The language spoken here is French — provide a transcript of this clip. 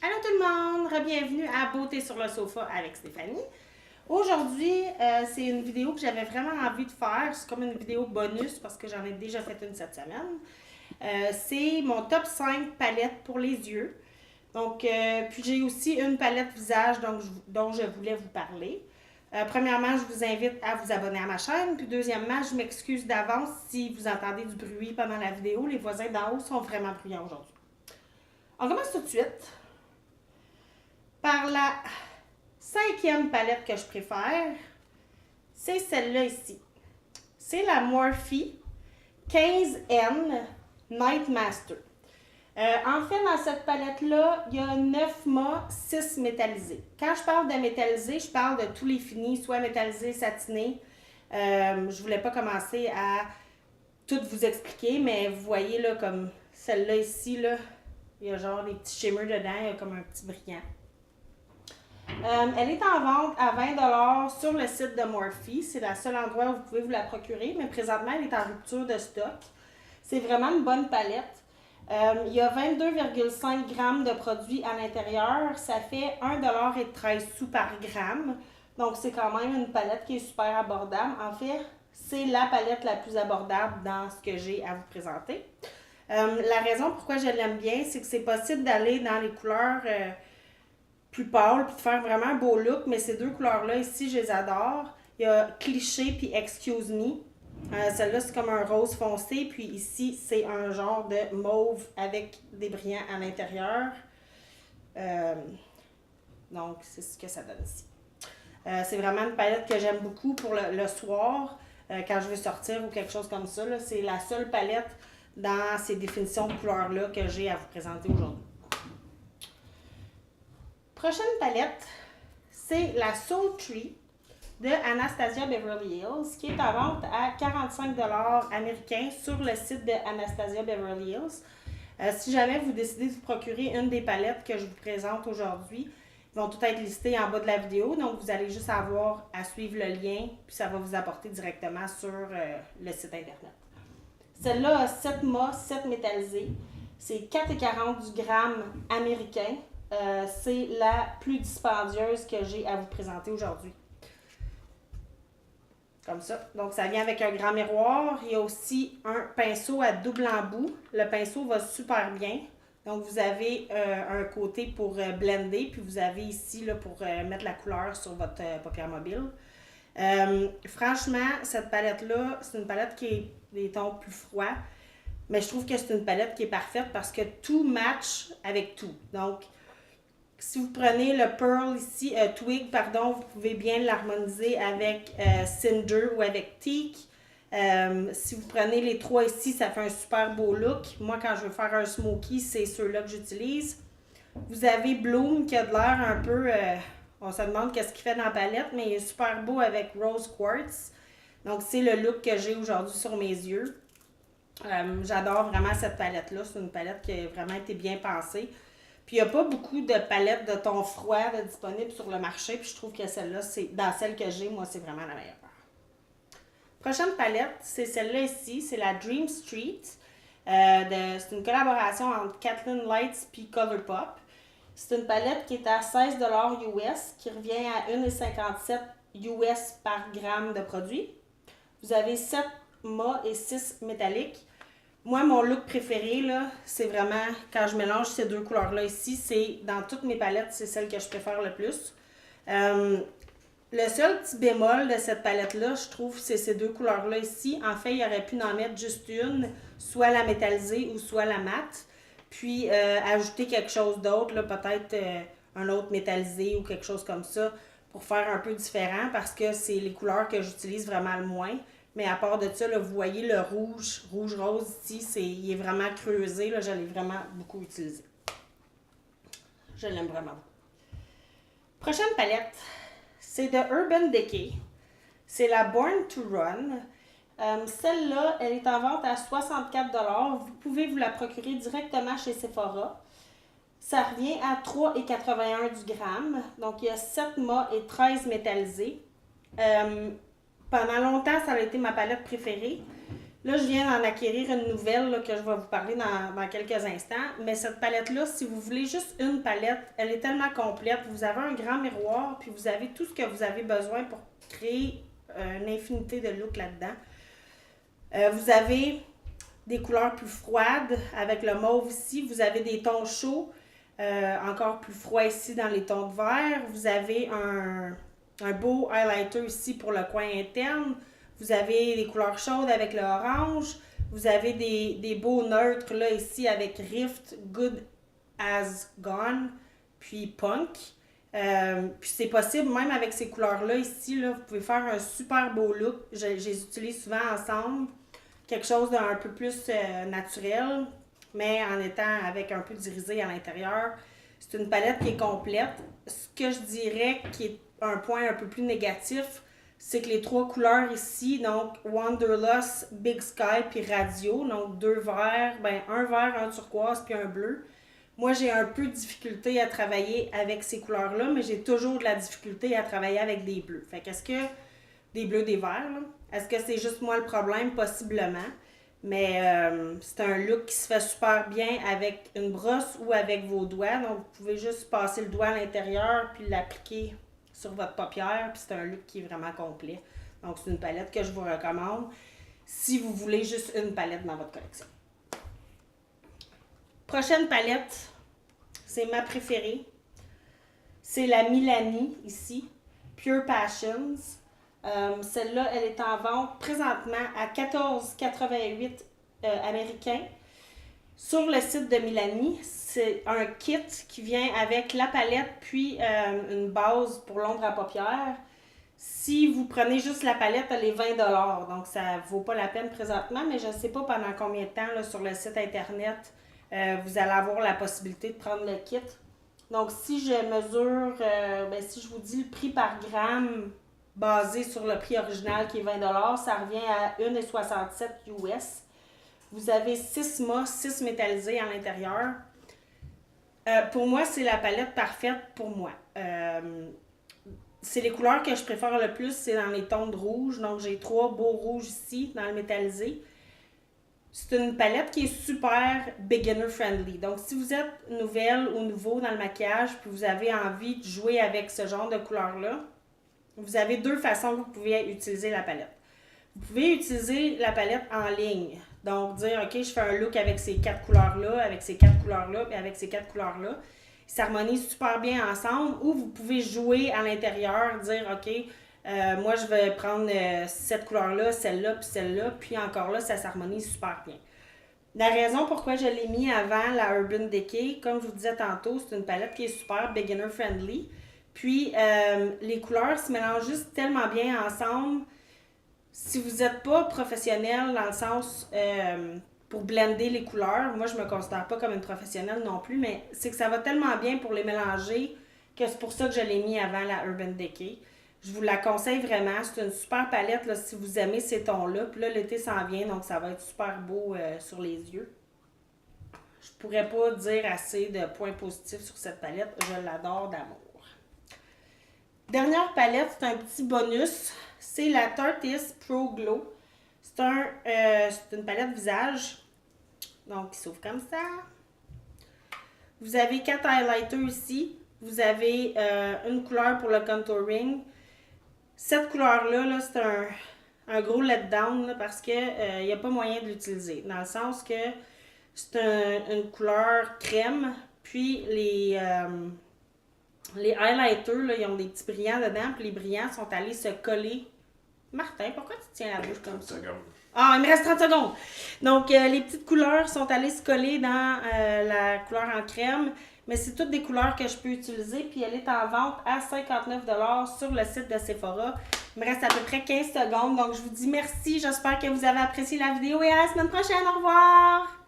Allô tout le monde, bienvenue à Beauté sur le sofa avec Stéphanie. Aujourd'hui, c'est une vidéo que j'avais vraiment envie de faire. C'est comme une vidéo bonus parce que j'en ai déjà fait une cette semaine. C'est mon top 5 palettes pour les yeux. Donc, puis j'ai aussi une palette visage dont je voulais vous parler. Premièrement, je vous invite à vous abonner à ma chaîne. Puis deuxièmement, je m'excuse d'avance si vous entendez du bruit pendant la vidéo. Les voisins d'en haut sont vraiment bruyants aujourd'hui. On commence tout de suite par la cinquième palette que je préfère. C'est celle-là ici. C'est la Morphe 15N Night Master. En fait, dans cette palette-là, il y a 9 mâts, 6 métallisés. Quand je parle de métallisé, je parle de tous les finis, soit métallisés, satinés. Je voulais pas commencer à tout vous expliquer, mais vous voyez là, comme celle-là ici, là, il y a genre des petits shimmers dedans, il y a comme un petit brillant. Elle est en vente à 20$ sur le site de Morphe. C'est le seul endroit où vous pouvez vous la procurer, mais présentement, elle est en rupture de stock. C'est vraiment une bonne palette. Il y a 22,5 grammes de produits à l'intérieur. Ça fait 1,13$ par gramme. Donc, c'est quand même une palette qui est super abordable. En fait, c'est la palette la plus abordable dans ce que j'ai à vous présenter. La raison pourquoi je l'aime bien, c'est que c'est possible d'aller dans les couleurs plus pâles puis de faire vraiment un beau look, mais ces deux couleurs-là ici, je les adore. Il y a Cliché puis Excuse Me. Celle-là, c'est comme un rose foncé, puis ici, c'est un genre de mauve avec des brillants à l'intérieur. Donc, c'est ce que ça donne ici. C'est vraiment une palette que j'aime beaucoup pour le soir, quand je veux sortir ou quelque chose comme ça. C'est la seule palette dans ces définitions de couleurs-là que j'ai à vous présenter aujourd'hui. Prochaine palette, c'est la Soul Tree de Anastasia Beverly Hills, qui est en vente à 45$ américains sur le site de Anastasia Beverly Hills. Si jamais vous décidez de vous procurer une des palettes que je vous présente aujourd'hui, ils vont toutes être listées en bas de la vidéo, donc vous allez juste avoir à suivre le lien, puis ça va vous apporter directement sur le site internet. Celle-là a 7 mâts, 7 métallisés. C'est 4,40 du gramme américain. C'est la plus dispendieuse que j'ai à vous présenter aujourd'hui. Comme ça. Donc, ça vient avec un grand miroir. Il y a aussi un pinceau à double embout. Le pinceau va super bien. Donc, vous avez un côté pour blender, puis vous avez ici là, pour mettre la couleur sur votre paupière mobile. Franchement, cette palette-là, c'est une palette qui est des tons plus froids, mais je trouve que c'est une palette qui est parfaite parce que tout match avec tout. Donc, si vous prenez le Pearl ici, Twig, pardon, vous pouvez bien l'harmoniser avec Cinder ou avec Teak. Si vous prenez les trois ici, ça fait un super beau look. Moi, quand je veux faire un smoky, c'est ceux-là que j'utilise. Vous avez Bloom qui a de l'air un peu... on se demande qu'est-ce qu'il fait dans la palette, mais il est super beau avec Rose Quartz. Donc, c'est le look que j'ai aujourd'hui sur mes yeux. J'adore vraiment cette palette-là. C'est une palette qui a vraiment été bien pensée. Puis, il n'y a pas beaucoup de palettes de tons froids disponibles sur le marché. Puis, je trouve que celle-là, c'est dans celle que j'ai, moi, c'est vraiment la meilleure. Prochaine palette, c'est celle-là ici. C'est la Dream Street. C'est une collaboration entre Kathleen Lights et Colourpop. C'est une palette qui est à 16$ US, qui revient à 1,57$ US par gramme de produit. Vous avez 7 mâts et 6 métalliques. Moi, mon look préféré, là, c'est vraiment quand je mélange ces deux couleurs-là ici. C'est dans toutes mes palettes, c'est celle que je préfère le plus. Le seul petit bémol de cette palette-là, je trouve, c'est ces deux couleurs-là ici. En fait, il aurait pu en mettre juste une, soit la métallisée ou soit la mate. Puis, ajouter quelque chose d'autre, peut-être un autre métallisé ou quelque chose comme ça, pour faire un peu différent, parce que c'est les couleurs que j'utilise vraiment le moins. Mais à part de ça, là, vous voyez le rouge-rose ici, il est vraiment creusé. Là, je l'ai vraiment beaucoup utilisé. Je l'aime vraiment. Prochaine palette, c'est de Urban Decay. C'est la Born to Run. Celle-là, elle est en vente à 64$. Vous pouvez vous la procurer directement chez Sephora. Ça revient à 3,81$ du gramme. Donc, il y a 7 mâts et 13 métallisés. Pendant longtemps, ça a été ma palette préférée. Là, je viens d'en acquérir une nouvelle là, que je vais vous parler dans quelques instants. Mais cette palette-là, si vous voulez juste une palette, elle est tellement complète. Vous avez un grand miroir, puis vous avez tout ce que vous avez besoin pour créer une infinité de looks là-dedans. Vous avez des couleurs plus froides avec le mauve ici. Vous avez des tons chauds, encore plus froids ici dans les tons de vert. Vous avez un beau highlighter ici pour le coin interne. Vous avez des couleurs chaudes avec le orange. Vous avez des beaux neutres là ici avec Rift, Good as Gone, puis Punk. Puis c'est possible même avec ces couleurs-là ici, là, vous pouvez faire un super beau look. Je les utilise souvent ensemble. Quelque chose d'un peu plus naturel, mais en étant avec un peu d'irisé à l'intérieur. C'est une palette qui est complète. Ce que je dirais qui est un point un peu plus négatif, c'est que les trois couleurs ici, donc Wanderlust, Big Sky puis Radio, donc deux verts, un vert, un turquoise puis un bleu. Moi, j'ai un peu de difficulté à travailler avec ces couleurs-là, mais j'ai toujours de la difficulté à travailler avec des bleus. Fait qu'est-ce que des bleus, des verts, là? Est-ce que c'est juste moi le problème? Possiblement. Mais c'est un look qui se fait super bien avec une brosse ou avec vos doigts. Donc, vous pouvez juste passer le doigt à l'intérieur puis l'appliquer sur votre paupière. Puis c'est un look qui est vraiment complet. Donc, c'est une palette que je vous recommande si vous voulez juste une palette dans votre collection. Prochaine palette, c'est ma préférée. C'est la Milani ici, Pure Passions. Celle-là, elle est en vente présentement à 14,88 américains. Sur le site de Milani, c'est un kit qui vient avec la palette puis une base pour l'ombre à paupières. Si vous prenez juste la palette, elle est 20 $. Donc, ça ne vaut pas la peine présentement, mais je ne sais pas pendant combien de temps là, sur le site internet vous allez avoir la possibilité de prendre le kit. Donc, si je mesure, si je vous dis le prix par gramme basé sur le prix original qui est 20 $, ça revient à 1,67 US. Vous avez 6 mâts, 6 métallisés à l'intérieur. Pour moi, c'est la palette parfaite pour moi. C'est les couleurs que je préfère le plus, c'est dans les tons de rouge. Donc, j'ai 3 beaux rouges ici dans le métallisé. C'est une palette qui est super beginner friendly. Donc, si vous êtes nouvelle ou nouveau dans le maquillage puis vous avez envie de jouer avec ce genre de couleurs-là, vous avez deux façons que vous pouvez utiliser la palette. Vous pouvez utiliser la palette en ligne. Donc, dire, OK, je fais un look avec ces 4 couleurs-là, avec ces 4 couleurs-là, et avec ces 4 couleurs-là. Ils s'harmonisent super bien ensemble. Ou vous pouvez jouer à l'intérieur, dire, OK, moi, je vais prendre cette couleur-là, celle-là, puis celle-là. Puis encore là, ça s'harmonise super bien. La raison pourquoi je l'ai mis avant la Urban Decay, comme je vous disais tantôt, c'est une palette qui est super beginner friendly. Puis, les couleurs se mélangent juste tellement bien ensemble. Si vous n'êtes pas professionnel dans le sens pour blender les couleurs, moi je me considère pas comme une professionnelle non plus, mais c'est que ça va tellement bien pour les mélanger que c'est pour ça que je l'ai mis avant la Urban Decay. Je vous la conseille vraiment. C'est une super palette là, si vous aimez ces tons-là. Puis là, l'été s'en vient, donc ça va être super beau sur les yeux. Je pourrais pas dire assez de points positifs sur cette palette. Je l'adore d'amour. Dernière palette, c'est un petit bonus. C'est la Tarteist Pro Glow. C'est une palette visage. Donc, qui s'ouvre comme ça. Vous avez 4 highlighters ici. Vous avez une couleur pour le contouring. Cette couleur-là, là, c'est un gros letdown là, parce qu'il n'y a pas moyen de l'utiliser. Dans le sens que c'est une couleur crème. Puis les highlighters, là, ils ont des petits brillants dedans. Puis les brillants sont allés se coller. Martin, pourquoi tu tiens la bouche comme ça? Ah, il me reste 30 secondes. Donc, les petites couleurs sont allées se coller dans la couleur en crème. Mais c'est toutes des couleurs que je peux utiliser. Puis elle est en vente à 59 $ sur le site de Sephora. Il me reste à peu près 15 secondes. Donc, je vous dis merci. J'espère que vous avez apprécié la vidéo et à la semaine prochaine. Au revoir!